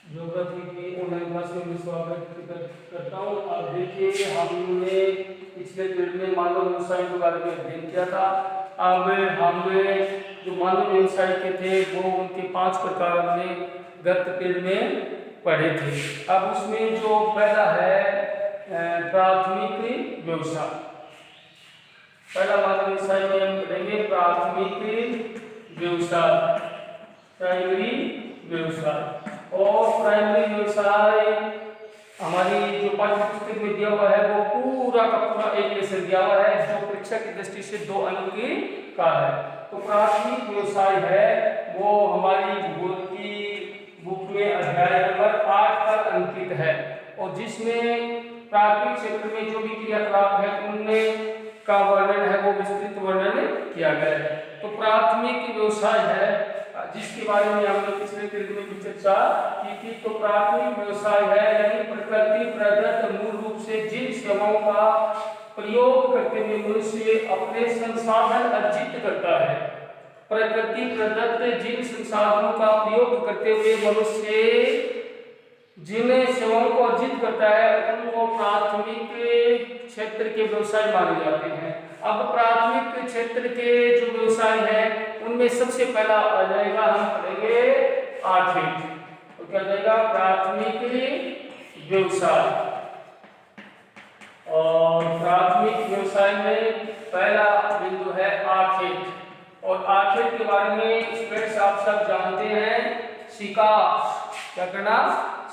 Geography की online class में मैं स्वागत करता हूँ। अब देखिए, हमने पिछले पीरियड में मानव व्यवसाय के बारे में अध्ययन किया था। अब हमने जो मानव व्यवसाय के थे वो उनके 5 प्रकार हमने गत पीरियड में पढ़े थे। अब उसमें जो पहला है प्राथमिक व्यवसाय। पहला मानव व्यवसाय में हम पढ़ेंगे प्राथमिक व्यवसाय, प्राइमरी व्यवसाय। और प्राइमरी व्यवसाय हमारी जो पाठ्य पुस्तक में दिया हुआ है वो पूरा का पूरा एक लेसन दिया हुआ है जो परीक्षा की दृष्टि से 2 अंक का है। तो प्राथमिक व्यवसाय है वो हमारी भूगोल की बुक में अध्याय नंबर 8 पर अंकित है और जिसमें प्राथमिक क्षेत्र में जो भी क्रियाकलाप है उनमें का वर्णन है वो विस्तृत वर्णन किया गया है। तो प्राथमिक व्यवसाय है जिसके बारे में हमने पिछले पीरियड में भी चर्चा की थी। तो प्राथमिक व्यवसाय है यानी प्रकृति प्रदत्त मूल रूप से जिन सेवाओं का प्रयोग करते हुए मनुष्य अपने संसाधन अर्जित करता है। प्रकृति प्रदत्त जिन संसाधनों का प्रयोग करते हुए मनुष्य जिन सेवाओं को अर्जित करता है उनको प्राथमिक क्षेत्र के व्यवसाय माने जाते हैं। अब प्राथमिक क्षेत्र के जो व्यवसाय है उनमें सबसे पहला आ जाएगा, हम पढ़ेंगे आर्थिक। तो क्या जाएगा? प्राथमिक व्यवसाय। और प्राथमिक व्यवसाय में पहला बिंदु है आर्थिक। और आर्थिक के बारे में स्टूडेंट्स आप सब जानते हैं, शिकार। क्या करना?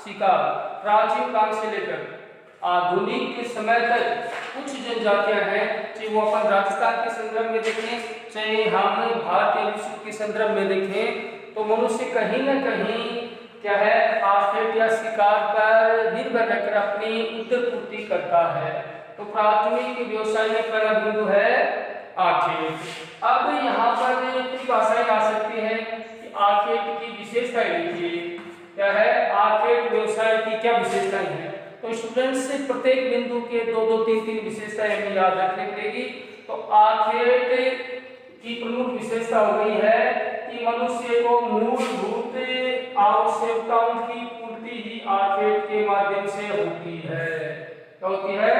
शिकार। प्राचीन काल से लेकर आधुनिक समय तक कुछ जनजातियां हैं, चाहे वो अपन राजस्थान के संदर्भ में देखें चाहे हम भारतीय विश्व के संदर्भ में देखें, तो मनुष्य कहीं न कहीं क्या है आर्थिक या शिकार पर निर्भर रहकर अपनी उत्तरपूर्ति करता है। तो प्राथमिक व्यवसाय में पहला बिंदु है आर्थिक। अब यहाँ पर कुछ भाषाएं आ सकती हैं कि आर्थिक की विशेषताएं लिखिए। क्या है? आर्थिक व्यवसाय की क्या विशेषताएं हैं? तो स्टूडेंट्स से प्रत्येक बिंदु के 2-2, 3-3 विशेषताएं हमें याद रखनी पड़ेगी। तो आर्थिक की प्रमुख विशेषता हो गई है कि मनुष्य को मूलभूत आवश्यकताओं की पूर्ति ही आर्थिक के माध्यम से होती है। क्या होती है?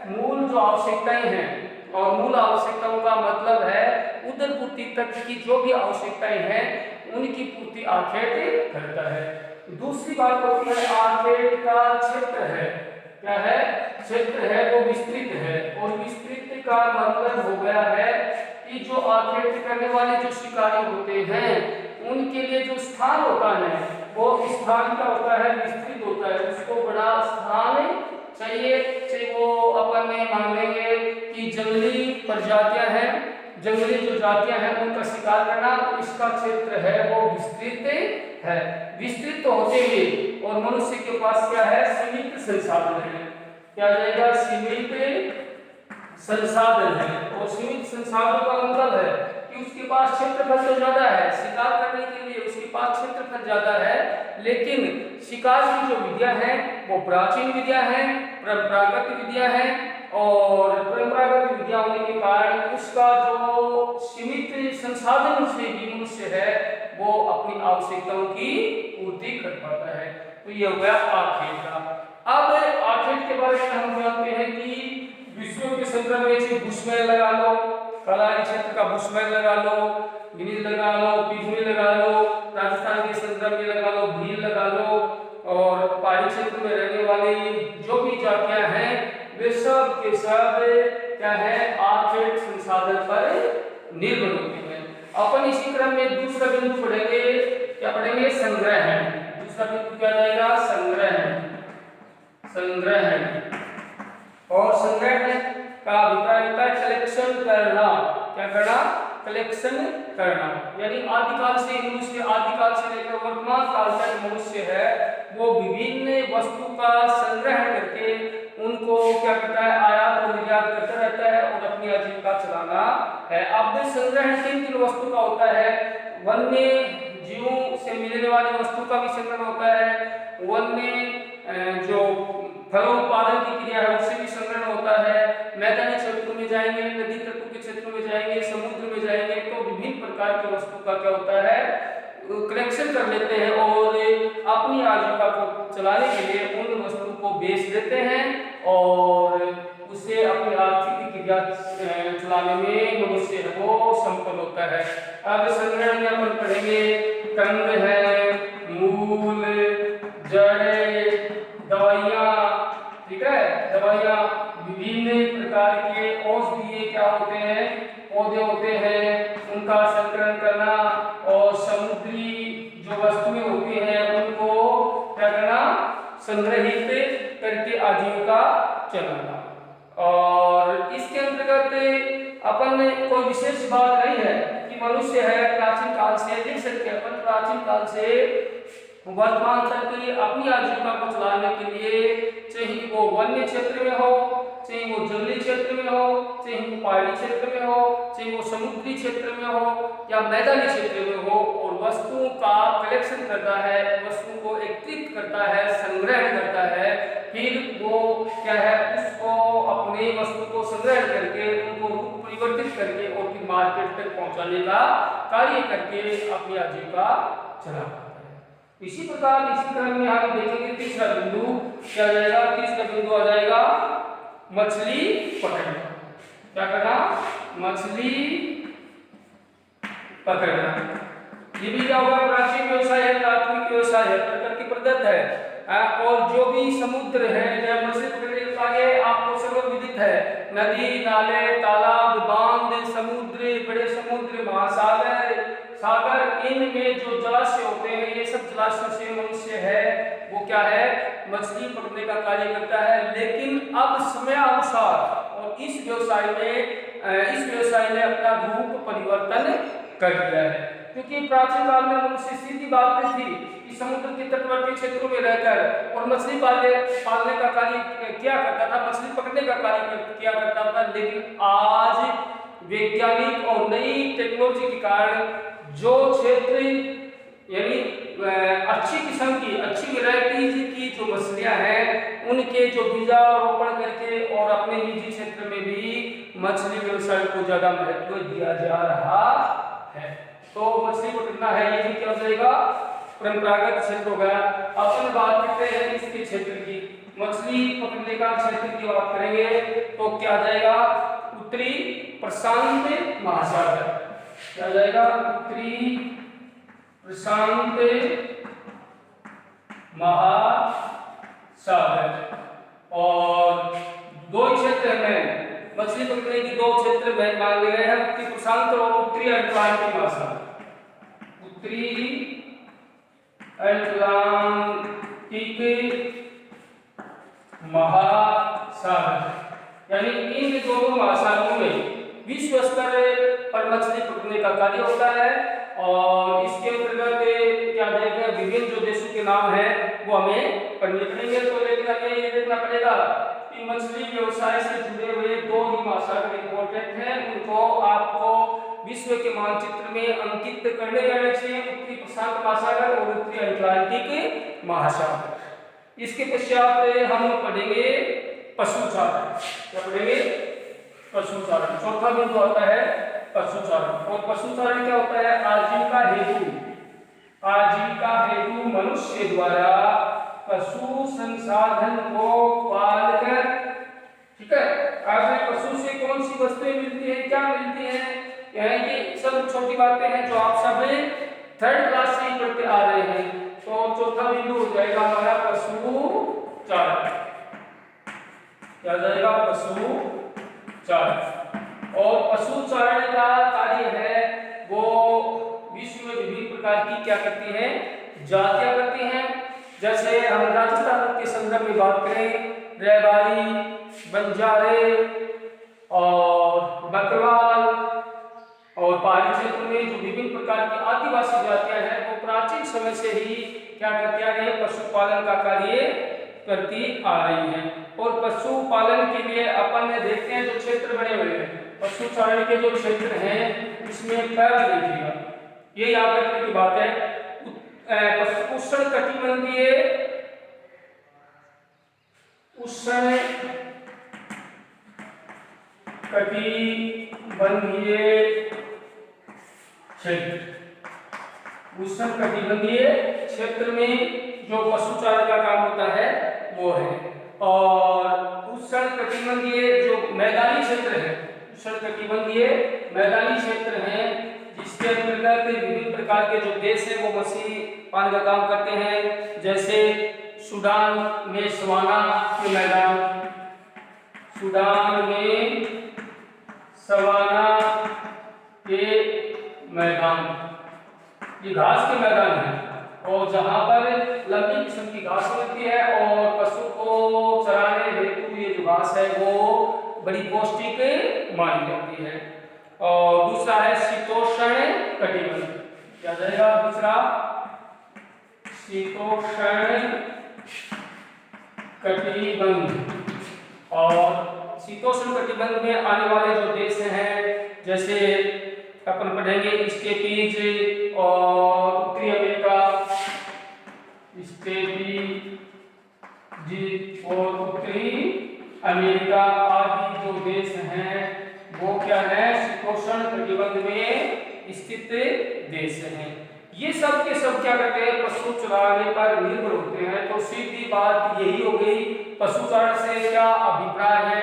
मूल जो आवश्यकताएं हैं, और मूल आवश्यकताओं का मतलब है उदर पूर्ति तक की जो भी आवश्यकताएं हैं उनकी पूर्ति आर्थिक करता है। दूसरी बात होती है आर्थिक का क्षेत्र है। क्या है? क्षेत्र है वो विस्तृत है। और विस्तृत का मतलब हो गया है कि जो आर्थिक करने वाले जो शिकारी होते हैं उनके लिए जो स्थान होता है वो स्थान क्या होता है? विस्तृत होता है। उसको बड़ा स्थान चाहिए, चाहे वो अपन मान लेंगे कि जंगली प्रजातियां हैं, जंगली जो जातियां हैं उनका शिकार करना, तो इसका क्षेत्र है वो विस्तृत है। विस्तृत होते हुए और मनुष्य के पास क्या है? सीमित संसाधन है। क्या जाएगा? सीमित संसाधन है। और सीमित संसाधनों का मतलब है कि उसके पास क्षेत्रफल तो ज्यादा है, शिकार करने के लिए उसके पास क्षेत्रफल ज्यादा है, लेकिन शिकार की जो विधियां हैं वो प्राचीन विधियां हैं, परंपरागत विधियां हैं। और परंपरागत विधियां होने के कारण उसका जो सीमित संसाधन से भी मनुष्य है वो अपनी आवश्यकताओं की पूर्ति कर पाता है। तो ये हो गया आर्थिक का। अब आर्थिक के बारे में हम जानते हैं कि विश्व के संदर्भ में बुशमैन लगा लो, कलारी क्षेत्र का बुशमैन लगा लो, गिनीज लगा लो, पिग्मी लगा लो, राजस्थान के संदर्भ में लगा लो, भील लगा लो, और पहाड़ी क्षेत्र में रहने वाली जो भी जातियां हैं वे सब के सब क्या है? आर्थिक संसाधन पर निर्भर होती हैं। अपन इसी क्रम में दूसरा बिंदु पढ़ेंगे। क्या पढ़ेंगे? संग्रह। दूसरा बिंदु क्या जाएगा? संग्रह। संग्रह। और संग्रह का अभिप्राय होता है कलेक्शन करना। क्या करना? कलेक्शन करना। यानी आदिकाल से मनुष्य, आदिकाल से लेकर वर्तमान काल तक मनुष्य है वो विभिन्न वस्तु का संग्रह करके उनको क्या करता है? आयात और निर्यात करता रहता है और अपनी आजीविका चलाना है। अब संग्रह किन वस्तु का होता है? वन्य जीवों से मिलने वाली वस्तु का भी संग्रह होता है, वन्य जो फलों उत्पादन की क्रिया है उससे भी संग्रहण होता है। मैदानी क्षेत्रों में जाएंगे, नदी तटों के क्षेत्रों में जाएंगे, समुद्र में जाएंगे, तो विभिन्न प्रकार की वस्तु का क्या होता है? कलेक्शन कर लेते हैं और अपनी आजीविका को चलाने के लिए उन वस्तु को बेच देते हैं और उससे अपनी आर्थिक क्रिया चलाने में मनुष्य वो संपन्न होता है। अब संग्रह में अपन पढ़ेंगे कंद है, मूल, जड़, दवाइयाँ, ठीक है, दवाइयाँ, विभिन्न प्रकार के औषधीय क्या होते हैं, पौधे होते हैं, उनका संकलन करना और समुद्री जो वस्तुएं होती हैं उनको क्या करना, संग्रहित करके आजीविका चलाना। और इसके अंतर्गत अपन कोई विशेष बात नहीं है कि मनुष्य है प्राचीन काल से, देख सकते हैं अपन प्राचीन काल से वर्तमान तक अपनी आजीविका को चलाने के लिए, चाहे वो वन्य क्षेत्र में हो, चाहे वो जंगली क्षेत्र में हो, चाहे वो पहाड़ी क्षेत्र में हो, चाहे वो समुद्री क्षेत्र में हो या मैदानी क्षेत्र में हो, और वस्तुओं का कलेक्शन करता है, वस्तुओं को एकत्रित करता है, संग्रह करता है, फिर वो क्या है उसको अपने वस्तु को संग्रह करके उनको रूप परिवर्तित करके और फिर मार्केट तक पहुंचाने का कार्य करके अपनी आजीविका चलाता है। इसी प्रकार इसी क्रम में हम देखेंगे तीसरा बिंदु क्या जाएगा, तीसरा बिंदु आ जाएगा मछली पकड़ना। क्या करना, मछली पकड़ना। ये भी क्या हुआ, प्राचीन व्यवसाय है, प्राथमिक व्यवसाय है, प्रकृति प्रदत्त है। और जो भी समुद्र है, जब मछली पकड़ने के कार्य आपको सर्वविदित है, नदी, नाले, तालाब, बांध, समुद्र, बड़े समुद्र, महासागर, सागर, इनमें जो जलाशय होते हैं, ये सब जलाशय से मनुष्य है वो क्या है, मछली पकड़ने का कार्य करता है। लेकिन अब समय अनुसार और इस व्यवसाय ने अपना रूप परिवर्तन कर दिया है, क्योंकि प्राचीन काल में मनुष्य सीधी बात थी कि समुद्र के तटवर्ती क्षेत्रों में रहकर और मछली पालने का कार्य किया करता था, मछली पकड़ने का कार्य किया करता था। लेकिन आज वैज्ञानिक और नई टेक्नोलॉजी के कारण जो क्षेत्र यानी अच्छी किस्म की, अच्छी वैरायटीज की जो मछलियां हैं, उनके जो बीजारोपण करके और अपने निजी क्षेत्र में भी मछली व्यवसाय को ज्यादा महत्व दिया जा रहा है। तो मछली पकड़ना है, ये भी क्या हो जाएगा, परंपरागत क्षेत्र हो गया। अपन बात करते हैं इसके क्षेत्र की, मछली पकड़ने का क्षेत्र की बात करेंगे तो क्या जाएगा, उत्तरी प्रशांत महासागर। क्या जाएगा, उत्तरी प्रशांत महासागर। और दो क्षेत्र में मछली पकड़ने की, दो क्षेत्र में मान लिए हैं, उत्तरी प्रशांत और उत्तरी अटलांटिक महासागर। उत्तरी अटलांटिक महासागर, यानी इन दोनों महासागरों में विश्व स्तर पर मछली पकड़ने का कार्य होता है। और इसके अंतर्गत क्या देखेंगे, विभिन्न जो देशों के नाम हैं वो हमें पढ़ने पड़ेंगे। तो लेकिन हमें ये देखना पड़ेगा कि मछली व्यवसाय से जुड़े हुए दो ही महासागर इंपॉर्टेंट हैं, उनको आपको विश्व के मानचित्र में अंकित करने चाहिए, उत्तरी प्रशांत महासागर और उत्तरी अटलांटिक महासागर। इसके पश्चात हम पढ़ेंगे पशुचारण। क्या पढ़ेंगे, पशुचारण। चौथा बिंदु आता है पशुचारण। और पशुचारण क्या होता है, आजीविका हेतु मनुष्य द्वारा पशु संसाधन को पालकर, ठीक है, आज पशु से कौन सी वस्तुएं मिलती है, क्या मिलती है, ये सब छोटी बातें हैं जो आप सब थर्ड क्लास से पढ़ते आ रहे हैं। तो चौथा बिंदु हो जाएगा हमारा पशुचारण। क्या जाएगा, पशुचारण। और पशुचारण का कार्य है वो विश्व में विभिन्न प्रकार की क्या करती हैं, जातियां करती हैं। जैसे हम राजस्थान के संदर्भ में बात करें, रैबारी, बंजारे और बकरवाल, और पहाड़ी क्षेत्र में जो विभिन्न प्रकार की आदिवासी जातियां हैं वो प्राचीन समय से ही क्या करती आ रही है, पशुपालन का कार्य करती आ रही हैं। और पशुपालन के लिए अपन देखते हैं जो क्षेत्र बने हुए हैं, पशुचारण के जो क्षेत्र हैं उसमें क्या देखिएगा, ये याद रखने की बात है, उष्ण कटिबंधीय क्षेत्र, उष्ण कटिबंधीय क्षेत्र में जो पशुचारण का काम वो है। और उष्णकटिबंधीय जो मैदानी क्षेत्र है, उष्णकटिबंधीय मैदानी क्षेत्र है, जिसके अंतर्गत विभिन्न प्रकार के जो देश हैं वो मछली पालन का काम करते हैं, जैसे सूडान में सवाना के मैदान, सूडान में सवाना के मैदान, ये घास के मैदान है, और जहाँ पर लंबी किस्म की घास मिलती है और पशु को चराने हेतु ये जो घास है वो बड़ी पौष्टिक मानी जाती है। और दूसरा है शीतोष्ण कटिबंध, क्या जाएगा दूसरा, शीतोष्ण कटिबंध। और शीतोष्ण कटिबंध में आने वाले जो देश हैं, जैसे अपन पढ़ेंगे स्टेपीज और उत्तरी अमेरिका, स्टेपीज और उत्तरी अमेरिका आदि जो देश हैं वो क्या है, शीतोष्ण कटिबंध में स्थित देश हैं। ये सब के सब क्या करते हैं, पशु चराने पर निर्भर होते हैं। तो सीधी बात यही हो गई, पशुचारण से क्या अभिप्राय है,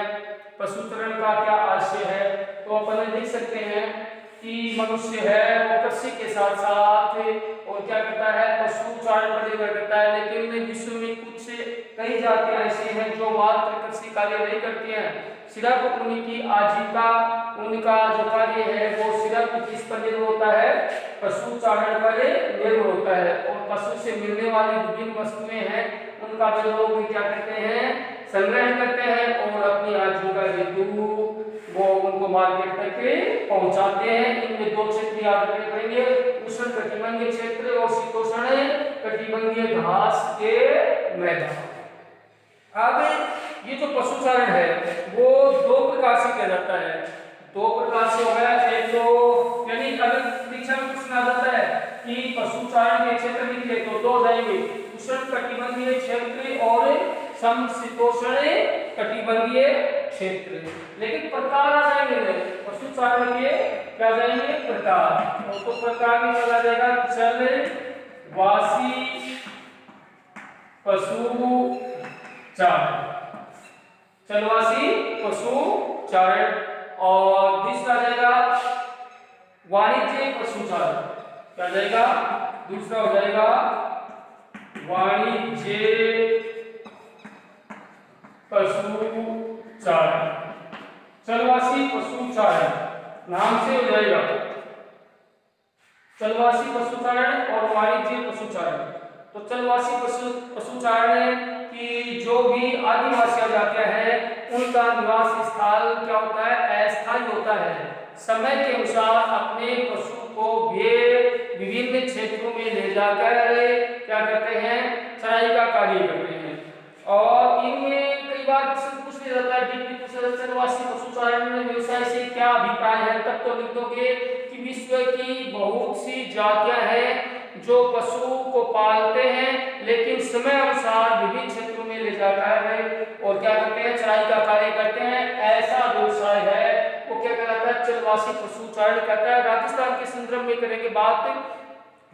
पशुचारण का क्या आशय है। तो अपन देख सकते हैं कि मनुष्य है वो कृषि के साथ साथ और क्या करता है, पशुचारण पर निर्भर करता है। लेकिन विश्व में कुछ कई जातियां ऐसी हैं जो मात्र कृषि कार्य नहीं करती हैं, सिर्फ उनकी आजीविका, उनका जो कार्य है वो सिर्फ किस पर निर्भर होता है, पशुचारण पर निर्भर होता है। और पशु से मिलने वाली विभिन्न वस्तुएं हैं उनका जो लोग क्या करते हैं, संग्रह करते हैं और अपनी आजीविका हेतु वो उनको मार्केट तक पहुंचाते हैं। इनमें दो क्षेत्र याद रखने पड़ेंगे, उष्ण कटिबंधीय क्षेत्र और शीतोष्ण कटिबंधीय घास के मैदान। अब ये जो पशुचारण है वो दो प्रकार से किया जाता है, दो प्रकार से हो गया। एक तो यानी अगर परीक्षा में प्रश्न आ जाता है कि पशुचारण के क्षेत्र निकले तो दो हो जाएंगे, उष्ण कटिबंधीय क्षेत्र और समशीतोष्ण कटिबंधीय क्षेत्र। लेकिन प्रकार आ जाएंगे पशुचारण के, क्या जाएंगे प्रकार। और तो प्रकार में चला जाएगा चलवासी पशुचारण, चलवासी पशुचारण। और दूसरा जाएगा वाणिज्य पशुचारण, क्या जाएगा दूसरा हो जाएगा वाणिज्य पशुचारण। चलवासी पशुचारण नाम से हो जाएगा, चलवासी पशुचारण और वाणिज्य पशुचारण। तो चलवासी पशुचारण की जो भी आदिवासी जातियां हैं उनका निवास स्थल क्या होता है, अस्थायी होता है। समय के अनुसार अपने पशु को वे विभिन्न क्षेत्रों में ले जाकर क्या करते हैं, चराई का कार्य करते हैं। और इनमें कई बार पूछ लिया जाता है चलवासी पशुचारण व्यवसाय से क्या अभिप्राय है, तब तो लिख दोगे कि विश्व की बहुत सी जातियां हैं जो पशु को पालते हैं लेकिन समय अनुसार विभिन्न क्षेत्रों में ले जाकर और क्या करते हैं, चराई का कार्य करते हैं। ऐसा व्यवसाय है वो क्या कहलाता है, चलवासी पशुचारण कहता है। राजस्थान के संदर्भ में करेंगे बात,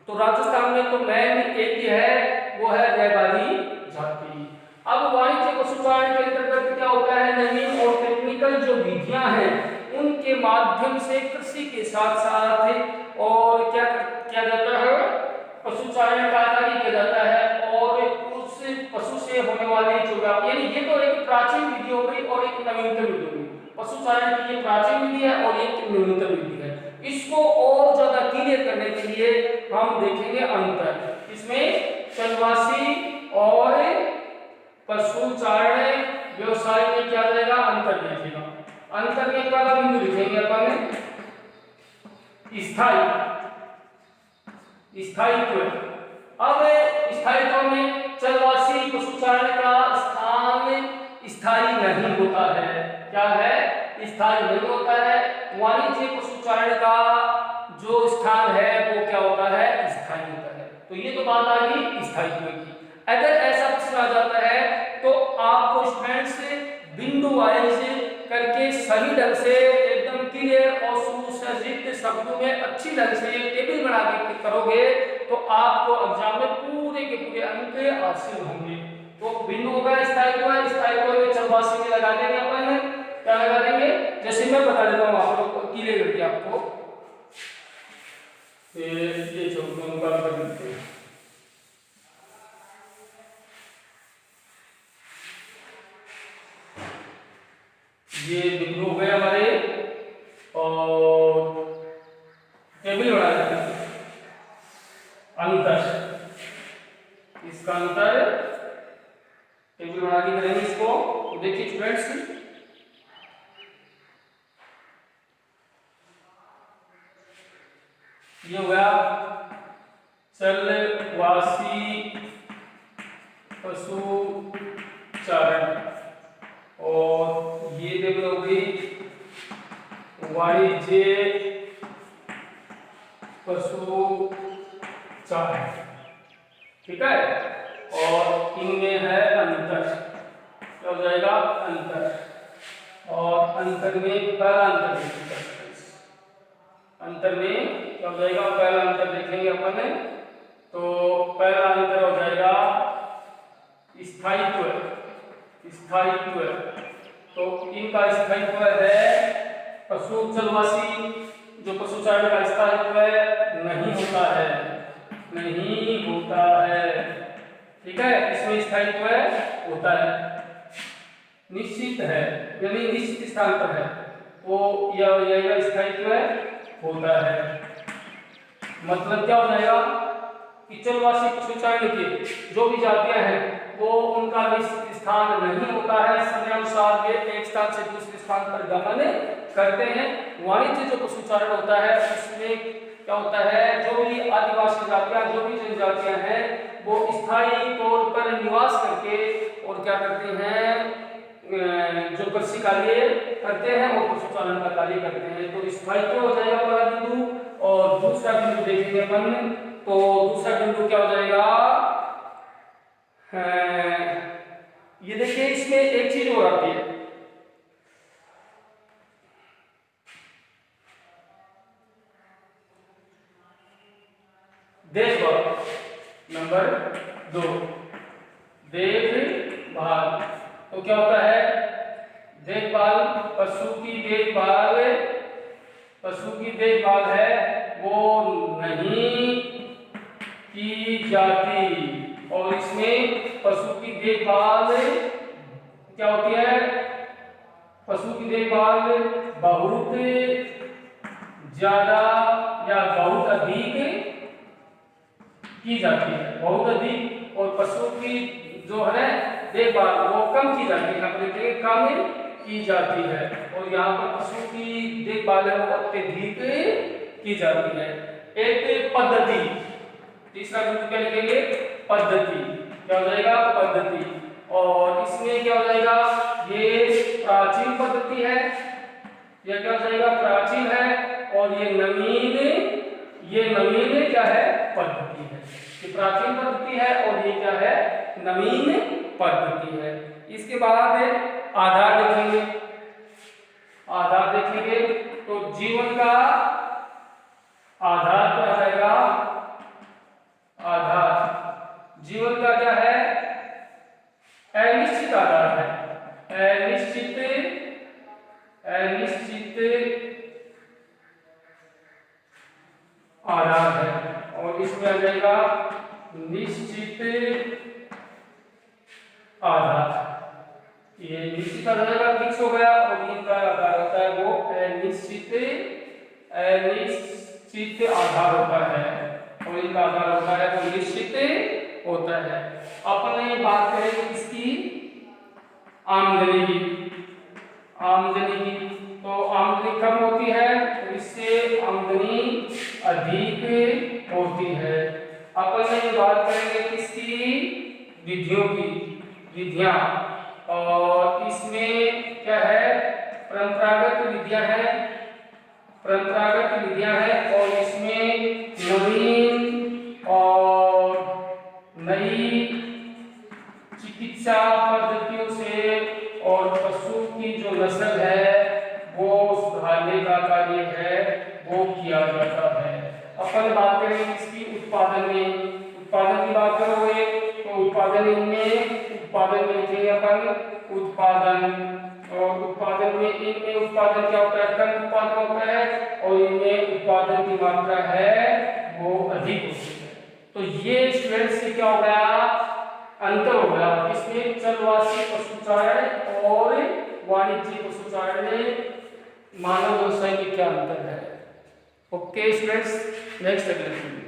तो राजस्थान में तो मेन एक ही है, वो है रहबारी जाति। अब वाणिज्य पशुचारण के अंतर्गत क्या होता है, नवीन और टेक्निकल जो विधियां हैं उनके माध्यम से कृषि के साथ साथ और क्या किया जाता है, पशुचारण का कार्य किया जाता है। और उस पशु से होने वाले जो यानी ये तो एक प्राचीन विधि हो गई और एक नवीनतम विधि हो गई। पशुचारण की ये प्राचीन विधि है और एक नवीनतम विधि है। इसको और ज्यादा क्लियर करने के लिए हम देखेंगे अंतर, इसमें चलवासी और पशुचारण व्यवसाय में क्या रहेगा, अंतर देखेगा। अंतर में पहला बिंदु लिखेंगे अपन स्थायित्व। अब स्थायित्व में चलवासी पशुचारण का स्थान स्थायी नहीं होता है, क्या है, स्थायी नहीं होता है। वाणिज्य पशुचारण का जो स्थान है वो क्या होता है, स्थायी होता है। तो ये तो बात आ गई स्थायित्व की। अगर ऐसा प्रश्न आ जाता है तो आपको स्टूडेंट्स बिंदु वाइज करके सही ढंग से एकदम क्लियर और सुसज्जित शब्दों में अच्छी ढंग से टेबल बना के करोगे तो आपको एग्जाम में पूरे के पूरे अंक हासिल होंगे। तो बिंदु हो गया स्थायित्व है, स्थायित्व में चरवासी में लगा देंगे अपन, क्या लगा देंगे, जैसे मैं बता देता हूँ आप लोग को क्लियर करके आपको, ये दोनों का कर देते हैं। ये बिंदु हो गए हमारे और टेबल बना देते हैं अंतर, इसका अंतर टेबल बना के करेंगे इसको। तो देखिए स्टूडेंट्स, ये हो गया चलवासी पशु चारण, और ये टेबल हो गई वाणिज्य पशु चारण, ठीक है। और इनमें है अंतर, क्या हो जाएगा अंतर, और अंतर में पहला अंतर देखेंगे, अंतर में क्या हो जाएगा, पहला अंतर देखेंगे अपन। तो पहला अंतर हो जाएगा स्थायित्व, स्थायित्व, तो इनका स्थायित्व है पशु चरवासी, जो पशु चारण का स्थायित्व नहीं होता है, नहीं होता है, ठीक है। इसमें स्थायित्व होता है, निश्चित है, यानी निश्चित स्थान पर है, वो यह स्थायित्व होता है। मतलब क्या हो जाएगा कि चरवासी पशु चारण के जो भी जातियां हैं वो उनका निश्चित स्थान नहीं होता है, समयानुसार वे एक स्थान से दूसरे स्थान पर गमन करते हैं। वाणिज्य जो पशु चारण होता है उसमें क्या होता है, जो भी आदिवासी जातियां, जो भी जनजातियां हैं वो स्थायी तौर पर निवास करके और क्या करते हैं, जो कृषि कार्य करते हैं और पशुपालन का कार्य करते हैं। तो स्थायित्व हो जाएगा पहला बिंदु, और दूसरा बिंदु देखेंगे अपन, तो दूसरा बिंदु क्या हो जाएगा, ये देखिए इसमें एक चीज और आती है, देखभाल, नंबर 2 देखभाल। तो क्या होता है, देखभाल, पशु की देखभाल, पशु की देखभाल है वो नहीं की जाती, और इसमें पशु की देखभाल क्या होती है, पशु की देखभाल बहुत ज्यादा या बहुत अधिक की जाती है, बहुत अधिक, और पशु की जो है देखभाल वो कम की जाती है, अपने कम की जाती है, और यहाँ पर पशु की देखभाल है वो अत्यधिक की जाती है। एक पद्धति, तीसरा बिंदु क्या लिखेंगे, पद्धति, क्या हो जाएगा पद्धति, और इसमें क्या हो जाएगा, ये प्राचीन पद्धति है, यह क्या हो जाएगा प्राचीन है, और ये नवीन क्या है पद्धति है, ये प्राचीन पद्धति है और ये क्या है नवीन पद्धति है। इसके बाद आधार देखेंगे, आधार देखेंगे तो जीवन का आधार क्या हो जाएगा, आधार जीवन का क्या है, अनिश्चित आधार है, अनिश्चित आधार है, और इसमें आ जाएगा निश्चित आधार, ये निश्चित आधार का फिक्स हो गया, और इनका आधार होता है वो अनिश्चित आधार होता है, और इनका आधार होता है वो निश्चित होता है। अपन बात करेंगे इसकी आमदनी की, आमदनी की, तो आमदनी कम होती है तो इससे आमदनी अधिक होती है। अपन बात करेंगे किसकी, विधियों की, विधियां, और इसमें क्या है परंपरागत विधियां हैं, परंपरागत विधियां हैं, और इसमें नवीन और नई चिकित्सा पद्धतियों से और पशु की जो नस्ल है वो सुधारने का कार्य है वो किया जाता है। अपन बात करेंगे इसकी उत्पादन में, उत्पादन की बात करोगे तो उत्पादन में उत्पादन में लिखेंगे अपन उत्पादन, और उत्पादन में इनमें उत्पादन क्या होता है, कम उत्पादन होता है, और इनमें उत्पादन की मात्रा है वो अधिक होती है। तो ये स्टूडेंट्स से क्या हो गया, अंतर हो गया इसमें चलवासी पशुचारण और वाणिज्यिक पशुचारण में मानव व्यवसाय में क्या अंतर है। ओके स्टूडेंट्स, नेक्स्ट अगले